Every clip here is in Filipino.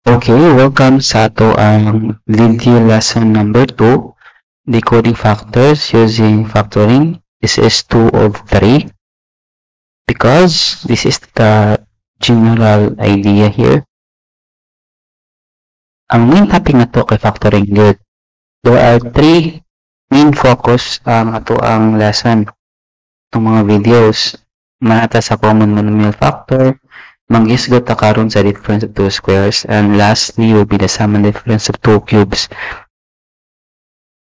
Okay, welcome sa ato ang video lesson number 2, decoding factors using factoring. This is 2 of 3 because this is the general idea here. Ang main topic na to kay factoring good. There are 3 main focus ato ang lesson. Itong mga videos, manata sa common monomial factor, manggisgot ta karon sa difference of 2 squares, and lastly will be the sum and difference of 2 cubes.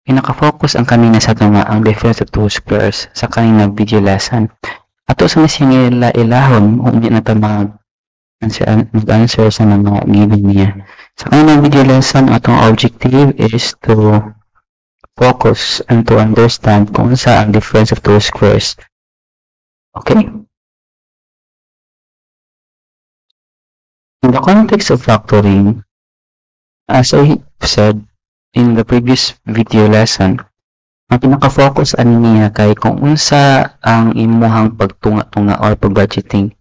Pinaka-focus ang kanina sa ito nga ang difference of 2 squares sa kanina video lesson. Ato sa masing ilahon kung hindi na ito mag-answer sa mga given niya. Sa kanina video lesson, atong objective is to focus and to understand kung sa ang difference of 2 squares. Okay? In the context of factoring, as I said in the previous video lesson, ang pinaka-focus niya kay kung unsa ang imuhang pagtunga-tunga or pag-budgeting.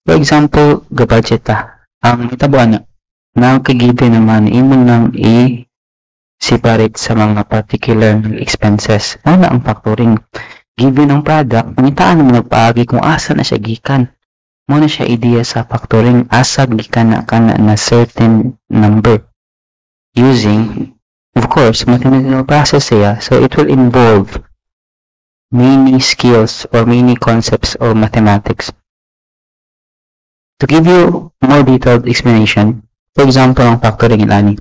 For example, ga-budget ta. Ang itabuan na kagiven naman imong nang i-separate sa mga particular expenses. Ano ang factoring? Given ang product, pangitaan mo nagpaagi kung asa na siya gikan. Muna siya idea sa factoring, asa gikan na certain number using, of course, mathematical process siya, so it will involve many skills or many concepts of mathematics. To give you more detailed explanation, for example, ang factoring ilani,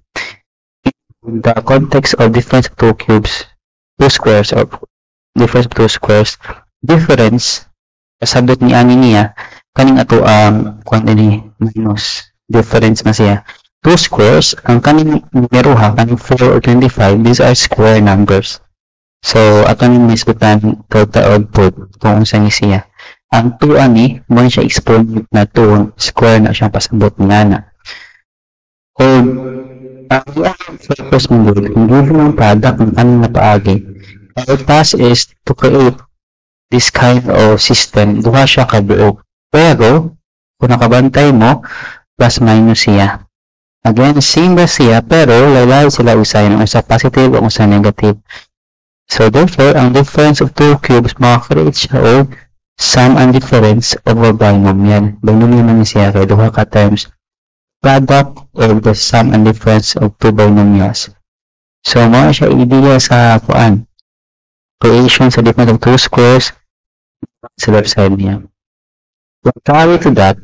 in the context of difference of 2 cubes, 2 squares, or difference of 2 squares, difference, kasabot ni ani niya, kaning ato ang quantity minus difference na siya. 2 squares, ang kaning numero ha, kaning 4 or 25, these are square numbers. So, ato nang misbutan total output kung saan siya. Ang 2 ani, mo siya exponent na 2, square na siyang pasabot nga na. O, ang purpose mo good, kung given ang product ng kaning napaagi, our task is to create this kind of system, duha siya kabuok. Pero, kung nakabantay mo, plus minus siya. Again, same ba siya, pero lalay sila usahin ang isa positive o isa negative. So, therefore, ang difference of 2 cubes, makakreate siya o sum and difference over binomial. Binomial naman siya kaya duha ka terms. Product of the sum and difference of 2 binomials. So, mga siya idea sa kuan. Creation sa difference of 2 squares sa left side niya. Contrary to that,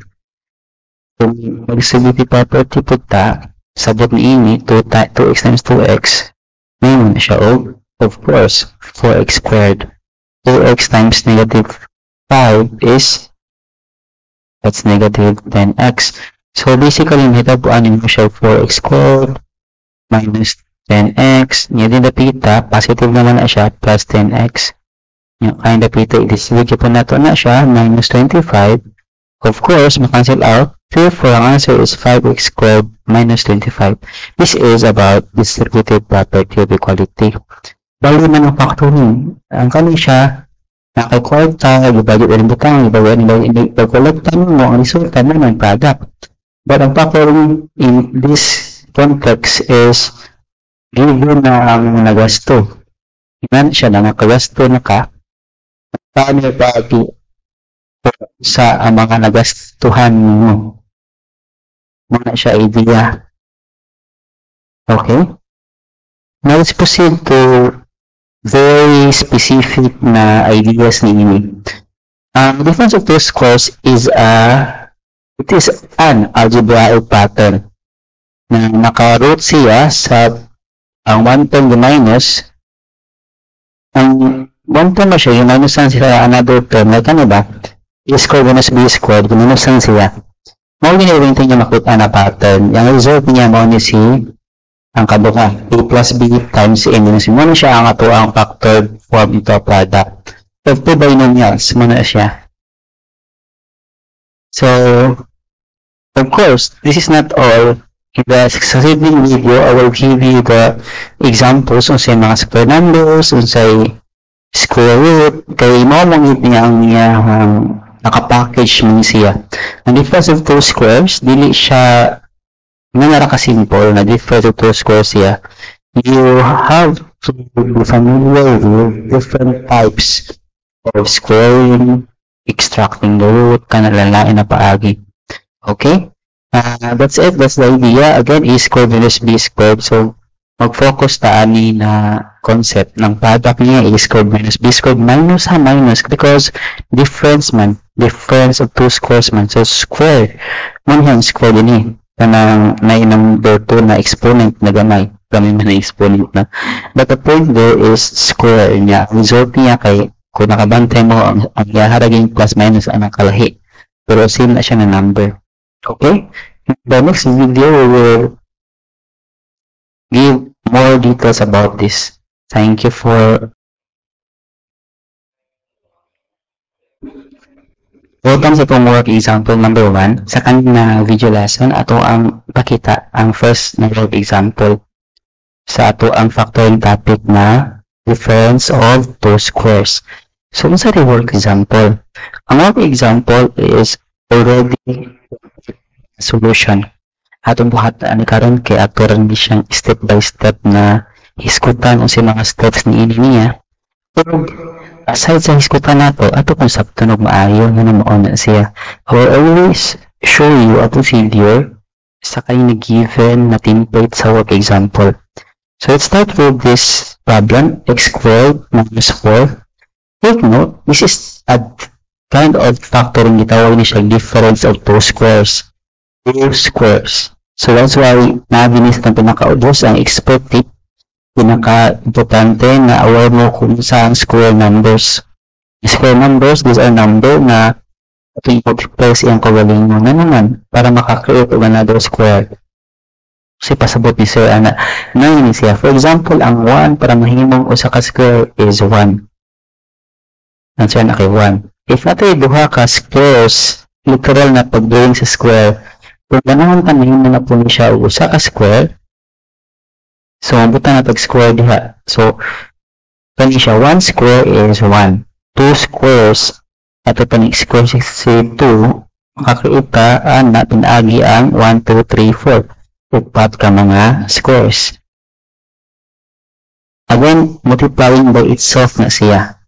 kung mag-stability property po ta, sabot ni ini, 2x times 2x, ngayon na siya of course, 4x squared. 2x times negative 5 is, that's negative 10x. So basically, nitapuanin mo siya 4x squared minus 10x. Ngayon din napita, positive naman na siya, plus 10x. Yung kaya napita, i-distribute po na ito na siya, minus 25. Of course, ma-cancel out. Therefore, ang answer is 5x squared minus 25. This is about distributive property of equality. Bali na ng factoring. Ang kani siya, nakakwarta, ibagay ng butang, ibagay mo, ang resulta naman, product. But ang factoring in this context is given na ang nagasto. Iman siya na nakagasto na ka, paano ba sa mga nagastuhan mo? Muna siya idea. Okay? Now let's proceed to very specific na ideas ni ini. The difference of 2 squares is an algebraic pattern na naka-root siya sa ang 1 term minus ang 1 term siya, yung minusan sila another term, like ano ba? A squared minus b squared, minusan siya. Mau ginawin niya makita na pattern. Yung result niya mo ni si ang kaduka, a plus b times a minus b. Muna siya ang ato ang factored form ito product. Of 2 binomials, muna siya. So, of course, this is not all. In the succeeding video, I will give you the examples unsay mga square numbers, unsay square root, kay mo mong niya ang naka-package mo siya. Ang difference of 2 squares, dili siya nga ka simple na difference of two squares siya, you have to be familiar with different types of squaring, extracting the root, kanalalain na paagi. Okay? That's it. That's the idea. Again, a squared minus b squared. So, mag-focus ta ani na concept ng product niya a squared minus b squared minus because difference of two squares man. So, square. Manhang square din eh. Kanang na number 2 na exponent na gamay. Kami man na exponent na. But the point there is square niya. Result niya kay kung nakabantay mo ang haraging plus minus ang nakalahi. Pero same na siya na number. Okay? In the next video, we will give more details about this. Thank you for welcome sa itong work example number 1. Sa kanina video lesson, ato ang pakita ang first na work example sa ato ang factoring topic na difference of two squares. So, sa work example, ang work example is already solution. Atong buhat ani karon kay ato rin siyang step by step na hiskutan o si mga steps ni niya. Pero aside sa hiskutan nato, ato kung sabtunog maayo nga mauna siya. I will always show you atong video sa kayo na given na template sa work example. So let's start with this problem, x squared minus 4. Take note, this is a kind of factoring gitawag ni siya difference of two squares. So that's why nabinis ng pinakaubos ang expected pinaka-importante na aware mo kung saan square numbers. Square numbers, these are number na ito yung multiply siyang kawaling mo na naman para makakreate of another square. Kasi pasabot ni sir ana na siya. For example, ang 1 para mahimong usa ka square is 1. Answer na kay 1. If natin duha ka squares, literal na pag-drawing sa square, kung ganahan ka na po siya usa ka square, so mabuta na pag-square diha. So, kani siya 1 square is 1. 2 squares, ato pa ni square si 2, makakreate ka na pinagi ang 1, 2, 3, 4. Upat ka mga squares. Again, multiplying by itself na siya.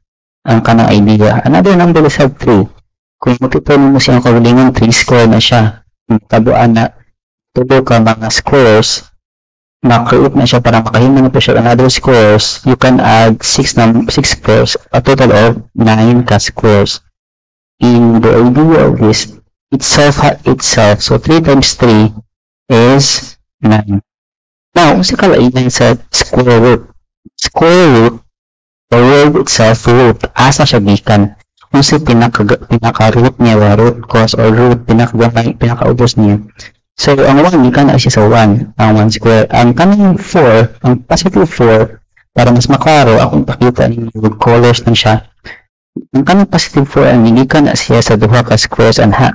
Ang kanang idea. Another number is 3. Kung multiply mo siyang kawalingan, 3 square na siya. Tabuan na tulo ka mga squares, na-create na siya para makahimang na po siya another squares, you can add 6 squares, a total of 9 ka squares. In the idea of this, itself, so 3 times 3 is 9. Now, kung kalainan sa square root, the word itself, root, asa siya gikan. Kung si pinaka-root niya, root cause or root, pinaka-ubos niya. So, ang 1, gikan na siya sa 1, ang 1 square. Ang kanang 4, ang positive 4, para mas maklaro, akong pakita ninyo with colors na siya. Ang kanang positive 4, ang gikan na siya sa duha ka squares and ha.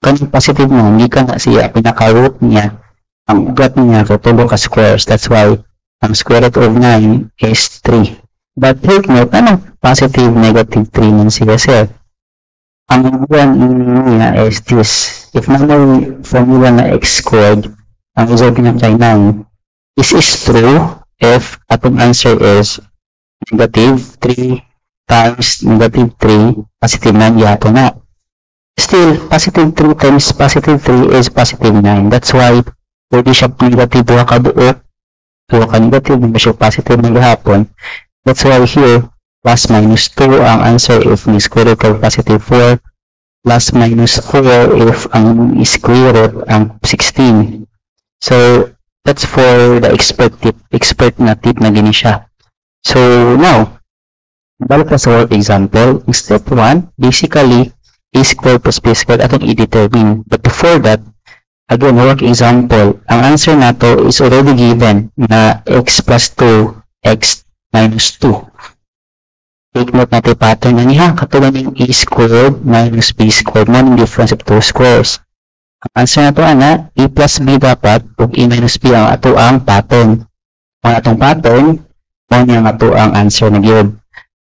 Kanang positive mo, gikan na siya, pinaka-root niya, ang ugat niya, so tulo ka squares. That's why, ang square root of 9 is 3. But take note, anong positive, negative 3 ng siya, sir? Ang one niya is this. If naman formula na x squared, ang result niya kay 9, this is true if atong answer is negative 3 times negative 3, positive 9 yato na. Still, positive 3 times positive 3 is positive 9. That's why, pwede siya negative buha ka buo, buha ka negative, hindi siya positive ng gahapon. That's why here, plus minus 2 ang answer if ni square root of positive 4, plus minus 4 if ang square root ang 16. So, that's for the expert na tip na gini siya. So, now, balik na sa work example. In step 1, basically, a square plus b squared atong i-determine. But before that, again, work example, ang answer nato is already given na x plus 2, x minus 2. Take note natin pattern na niya. Katulad ng a squared minus b squared mo ng difference of two squares. Ang answer na ito ana, a plus b dapat ug a minus b ang ato ang pattern. Kung atong pattern, mo niya ato ang answer na given.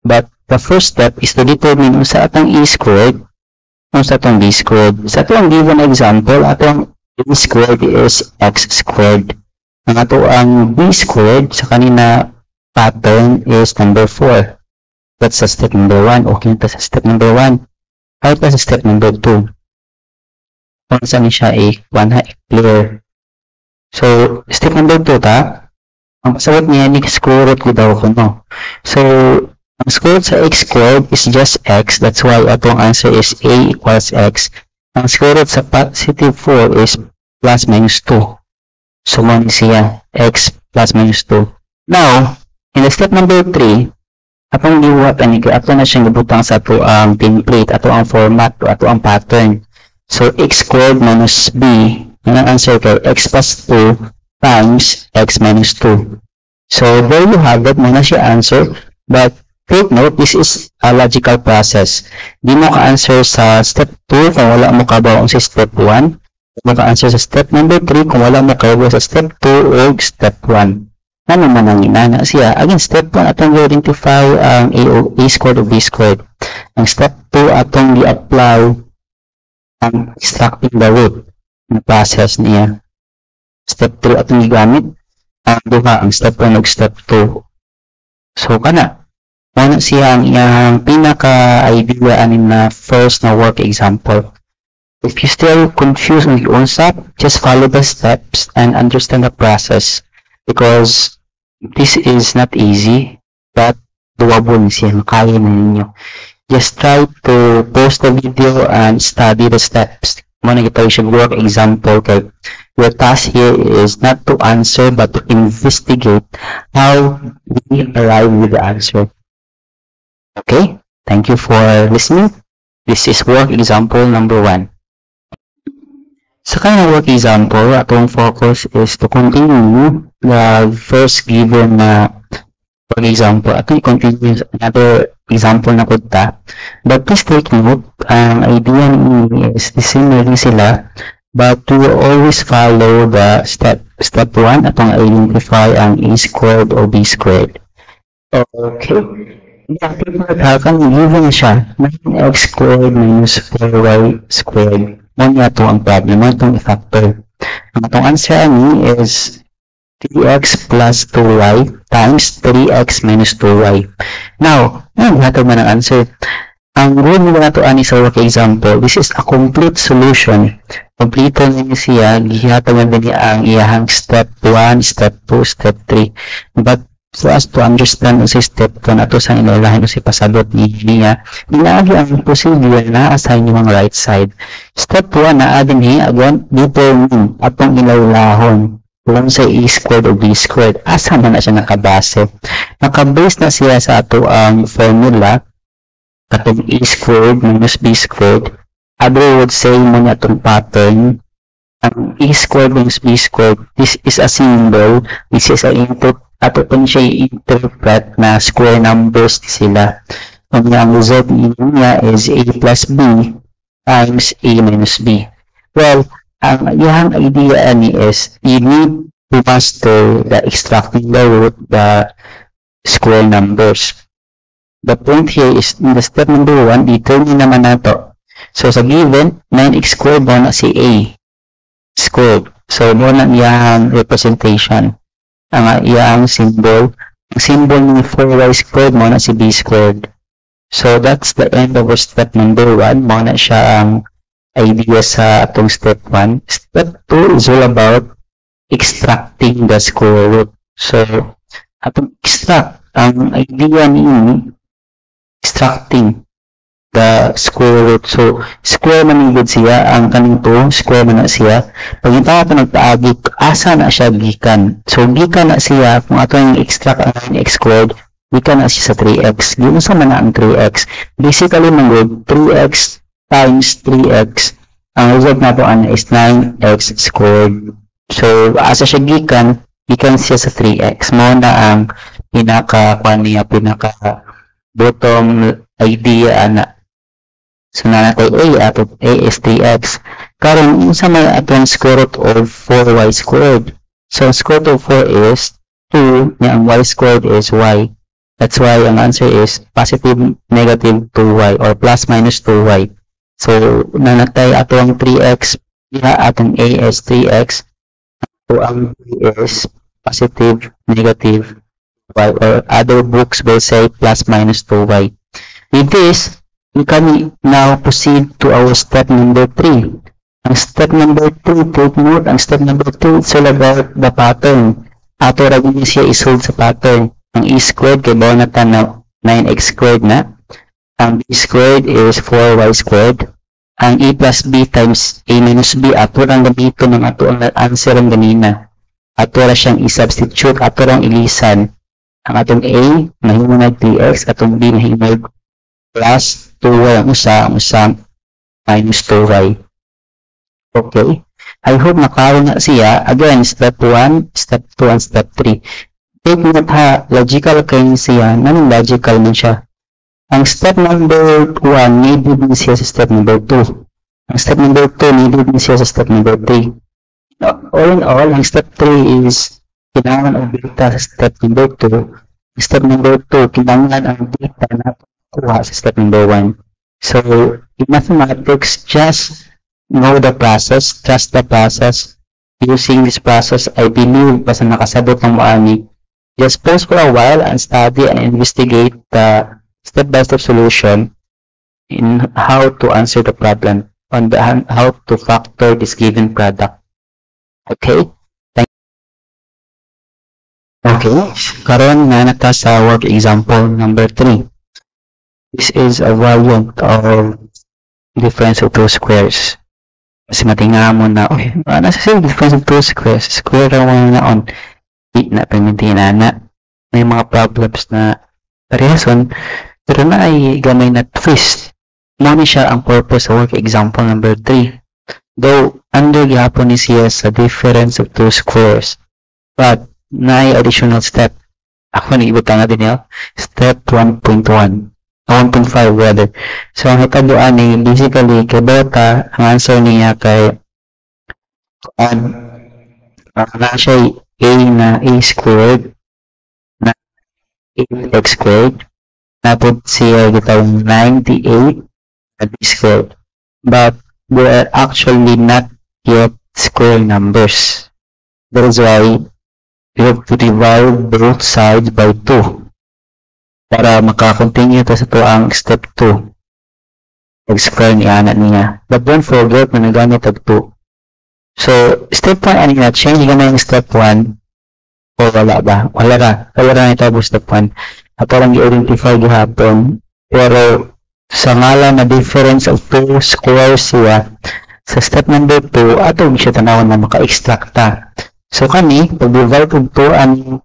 But the first step is to determine kung sa atong a squared, kung sa atong b squared. Sa atong given example, atong A squared is x squared. Ang ato ang b squared sa kanina pattern is number 4. That's sa step number 1. Okay na sa step number 1. How pa sa step number 2? Kung saan siya A1 ha, clear. So, step number 2 ta, ang pasawat niya ni square root ko daw ko, no? So, ang square root sa x squared is just x. That's why atong answer is A equals x. Ang square root sa positive 4 is plus minus 2. So, man siya, x plus minus 2. Now, in the step number 3, atong giwat ani kay ato na siyang gibutang sa ato ang template, ato ang format, ato ang pattern. So x squared minus b, ang answer kay x plus 2 times x minus 2. So there you have it, muna siya answer. But take note, this is a logical process. Di mo ka-answer sa step 2 kung wala mo kabaw sa step 1. Di mo ka-answer sa step number 3 kung wala mo kabaw sa step 2 o step 1. Ano man ang inana siya? Again, step 1 atong i-identify ang a squared o b squared. Ang step 2 atong i-apply ang extracting the root na process niya. Step 3 atong i-gamit ang duha, ang step 1 ug step 2. So, kana. Ano siya ang iyang pinaka-idea anin na first na work example. If you still confused on your own step, just follow the steps and understand the process. Because this is not easy, but doable siya, kaya na ninyo. Just try to pause the video and study the steps. Muna kita yung work example kay your task here is not to answer but to investigate how we arrive with the answer. Okay, thank you for listening. This is work example number 1. Sa kanya work example, atong focus is to continue the first given na work example. Atong i-continue another example na kudta. But please take note, ang idea ni is the same rin sila, but we will always follow the step 1, atong identify ang a squared o b squared. Okay. Dati pagkakakan, given siya, 9x squared minus 4y squared. Muna ito ang problem, muna itong factor. Ang itong answer ni is 3x plus 2y times 3x minus 2y. Now, ano natin man ang answer? Ang rule nila ito ani sa work example, this is a complete solution. Complete niya siya, gihatag na niya ang iyahang step 1, step 2, step 3. But for us to understand sa step 2 na ito sa inulahin si pasagot niya, inaagi ang posible na assign yung right side. Step 1 na adin niya, again, determine atong ilawlahon kung sa a squared o b squared. Asa man na siya nakabase. Nakabase na siya sa ato ang formula katong a squared minus b squared. Other would say mo niya itong pattern. Ang a squared minus b squared, this is a symbol, this is an input. Ato po siya i-interpret na square numbers sila. Kung ang result niya is a plus b times a minus b. Well, ang iyang idea ni is you need to master the extracting the root, the square numbers. The point here is in the step number 1, determine naman nato. So sa given, 9x squared mo na si a squared. So mo na iyang representation. Ang iyang symbol. Ang symbol ng 4y squared mo na si b squared. So that's the end of our step number 1. Mo na siya ang idea sa atong step 1. Step 2 is all about extracting the square root. So, atong extract, ang idea ni extracting the square root. So, square man igod siya, ang kaning to, square man na siya. Pag ito ato nagpaagi, asa na siya gikan. So, gikan na siya, kung ato yung extract ang 9x squared, gikan na siya sa 3x. Ginusa man na ang 3x. Basically, manggod, 3x times 3x. Ang result na ito is 9x squared. So, asa siya gikan siya sa 3x. Mo na ang pinaka-bottom idea na. So, na natin A is 3x. Karon sa may atong square root of 4y squared. So, square root of 4 is 2, ang y squared is y. That's why ang answer is positive, negative 2y or plus minus 2y. So, nanatay atong 3x Diha atong A is 3x, so ang B is positive, negative, y, or other books will say plus minus 2y. With this, we can now proceed to our step number 3. Ang step number 2, take note, ang step number 2 is all about the pattern. Ato ra gyud siya isolve sa pattern. Ang e squared kay bawo na ta na 9x squared na. Ang b squared is 4y squared. Ang a plus b times a minus b, ato lang gamiton ng ato ang answer ang ganina. Ato ra siyang i-substitute, ato lang ilisan. Ang atong a, mahimo na 3x, atong b, mahimo plus 2y, ang usa minus 2y. Okay. I hope nakaroon na siya. Again, step 1, step 2, and step 3. Take note ha, logical kayo siya. Nanong logical man siya? Ang step number 1, needed din siya sa step number 2. Ang step number 2, needed din siya sa step number 3. All in all, ang step 3 is kailangan ang data sa step number 2. Ang step number 2, kailangan ang data na kuha sa step number 1. So, in mathematics, just know the process, trust the process. Using this process, I believe basta nakasabot ng muani. Just pause for a while and study and investigate the step-by-step solution in how to answer the problem, on how to factor this given product. Okay? Okay, karon na nata sa work example number 3. This is a variant of difference of two squares. Kasi matinga mo na, nasa same difference of two squares. Square lang na on. Di na pamitin na. May mga problems na parehason, pero na ay gamay na twist. Muna siya ang purpose sa work example number 3. Though, under gihapon ni siya sa difference of two squares. But, na ay additional step. Ako na ibutang natin yun. Step 1.1. 1.5 rather. So, ang hitaduan ni basically, kay Beta, ang answer niya kay na siya a na a squared na 8x squared napod siya gitawang 98 na b squared. But, they are actually not yet square numbers. That is why we have to divide both sides by 2. Para makakontinue to sa to ang step 2. Mag-square ni anak niya. But don't forget na nagamit ang 2. So, step 1, ano na, change ka na yung step 1. O wala ba? Wala na ito step 1. Ato lang i-identify gihapon. Pero, sa ngalan na difference of two squares siya, sa step number 2, ato siya tanawon na maka-extract ta. So, kani, pag-divide kong 2, ang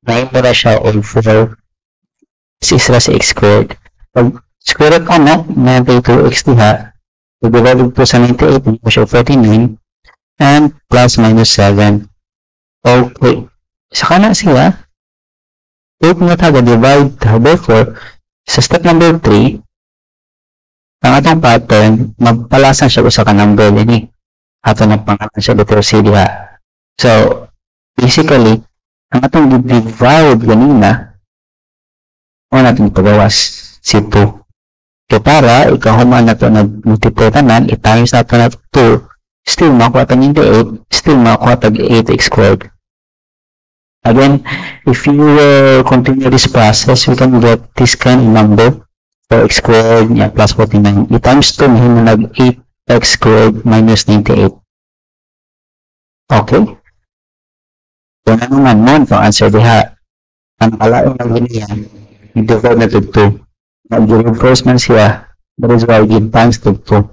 na na siya all 4. 6 ra sa x squared. Pag square root ka na, 92x diha. Pag-divide po sa 98, hindi po siya 49. And plus minus 7. Okay. Saka na siya. 8 na taga divide. Therefore, sa step number 3, ang atong pattern, magpalasan siya sa ka-number din eh. Ato na pangalan siya letter C diha. So, basically, ang atong divide ganina, o natin pagawas si 2. Kaya para, ikaw human na ito nag-multiply tanan, itayos na ito na 2, still makuha tag 8, still makuha tag 8x squared. Again, if you continue this process, we can get this kind of number for x squared plus 49. I-times 2, mahina nag 8x squared minus 98. Okay? Kung ano man mo, ito answer diha. Ang alaong na ganyan, i-divide na to 2. Nag-reinforcement siya. That is why we times to 2.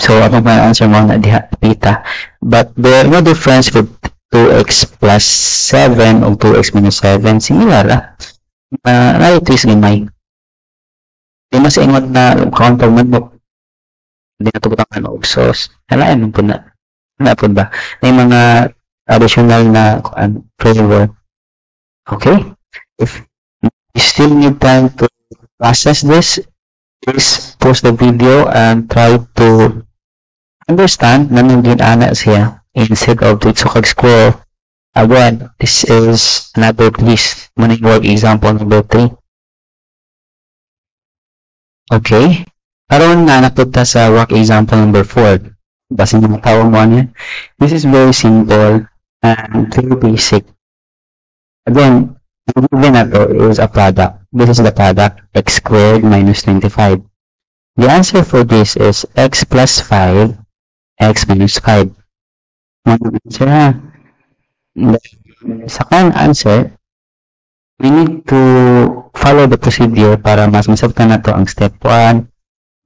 So, ako pa answer mo na diha, pita. But there no difference with 2x plus 7 o 2x minus 7. Similar lah. Right is gamay. Di mas ingon na counter man mo. Hindi na tubutang ano. So, nalaan mo po na. Napod ba? May mga additional na flavor. Okay? If you still need time to process this, please pause the video and try to understand na nung anak siya instead of the sukag square. Again, this is another list. Muna yung work example number 3. Okay. Karon na napunta sa work example number 4. Basin mo tawag mo niya. This is very simple and very basic. Again, the given na to is a product. This is the product, x squared minus 25. The answer for this is x plus 5, x minus 5. Answer ha. Sa kang answer, we need to follow the procedure para mas masabtan na to ang step 1,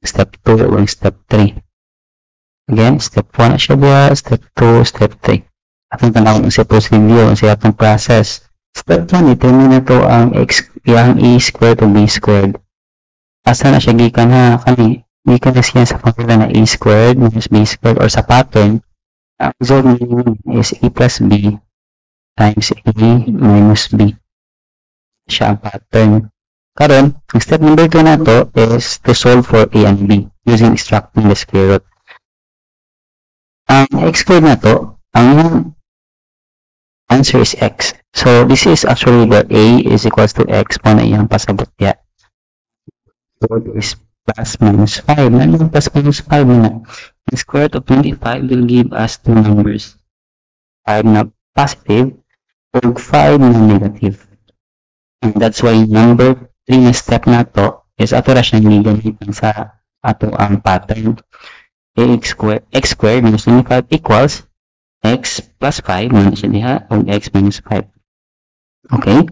step 2, o step 3. Again, step 1 na siya ba, step 2, step 3. Atong tanawin ang sa procedure, ang sa atong process. Step 1, determine na to ang a squared o b squared. Asa na siya gikan ha, kani, gikan na siya sa formula na a squared minus b squared or sa pattern, ang result is a plus b times a minus b. Siya ang pattern. Karon, ang step number 2 na to is to solve for a and b using extracting the square root. Ang x squared na to, ang answer is x. So, this is actually the a is equals to x po na iyang pasabot ya. So, is plus minus 5. Ano yung plus minus 5 na? The square root of 25 will give us two numbers. 5 na positive or 5 na negative. And that's why number 3 na step na to is ato ra siyang gigamitan sa ato ang pattern. X squared minus 25 equals x plus 5 na siya diha o x minus 5. Okay?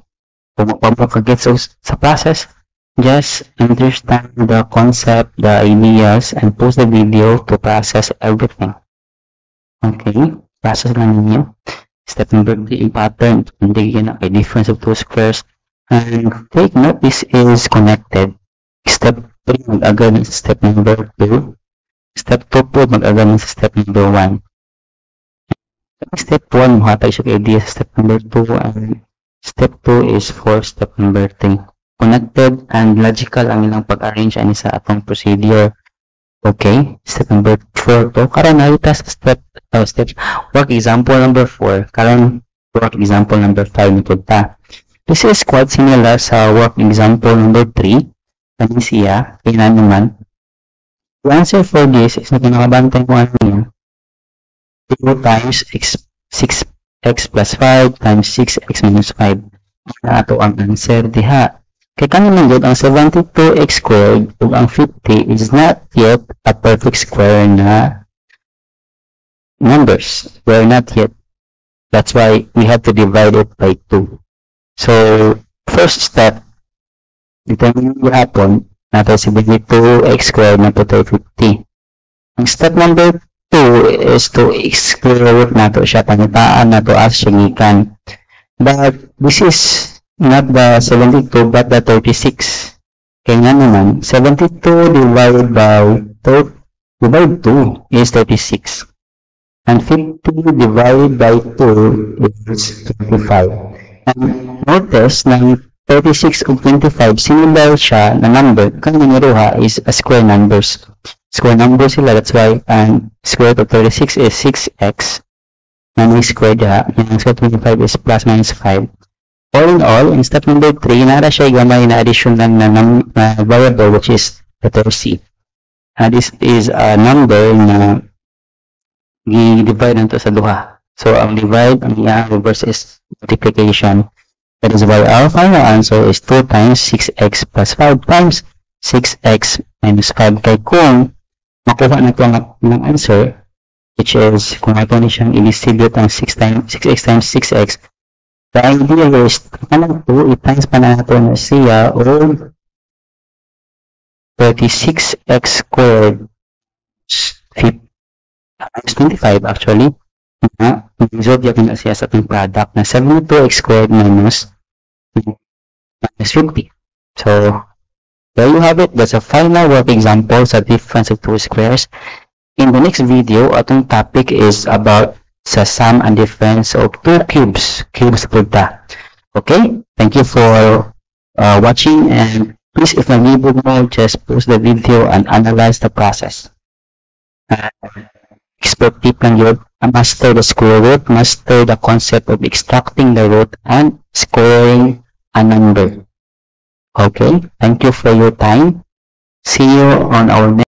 Kung magpapagkagets sa process, just understand the concept, the ideas, and pause the video to process everything. Okay? Process lang ninyo. Step number 3 in pattern. Hindi yan a difference of two squares. And take note, this is connected. Step 3 mag-agad sa step number 2. Step 2 po mag-agad sa step number 1. Step 1, mahatag siya idea sa step number 2. And step 2 is for step number 3. Connected and logical ang ilang pag-arrange ani sa atong procedure. Okay? Step number 4 to. Karon narita sa step work example number 4. Karon work example number 5 nito ta. This is quite similar sa work example number 3. Kani siya, kailan naman. The answer for this is na pinakabantay mo ano niya. 2 times 6x plus 5 times 6x minus 5. Na ato ang answer diha. Kaya kanina yun, ang 72x squared ug ang 50 is not yet a perfect square na numbers. We're not yet. That's why we have to divide it by 2. So, first step, determine yung hapon, natin 72x squared na po 50. Ang step number 2 is to square root nato siya, panitaan nato as siya. But this is not the 72 but the 36. Kaya nga naman, 72 divided by 2 is 36. And 50 divided by 2 is 25. And notice na 36 ug 25 similar siya na number. Kung niruha is a square numbers. Square numbers sila, that's why ang square root of 36 is 6x. Na may square diha. Ang square root of 25 is plus minus 5. All in all, in step number 3, nara siya gamay na additional na variable which is letter C. This is a number na i-divide nito sa duha. So, ang divide, ang reverse is multiplication. That is why our final answer is 2 times 6x plus 5 times 6x minus 5. Kaya kung makuha na ito ang answer, which is, kung ito na siyang i-distribute ang 6x times 6x, the idea is, kanang 2, i-times pa na ito na siya, o 36x squared times 25 actually, resolve yakin na siya sa ating product na 72x squared minus 50. So, there you have it. That's a final work example sa difference of two squares. In the next video, atong topic is about sa sum and difference of two cubes. Cubes punta. Okay? Thank you for watching, and please, if nag-ibig mo, just pause the video and analyze the process. Expert tip lang yun. Master the square root, master the concept of extracting the root and squaring a number. Okay? Thank you for your time. See you on our next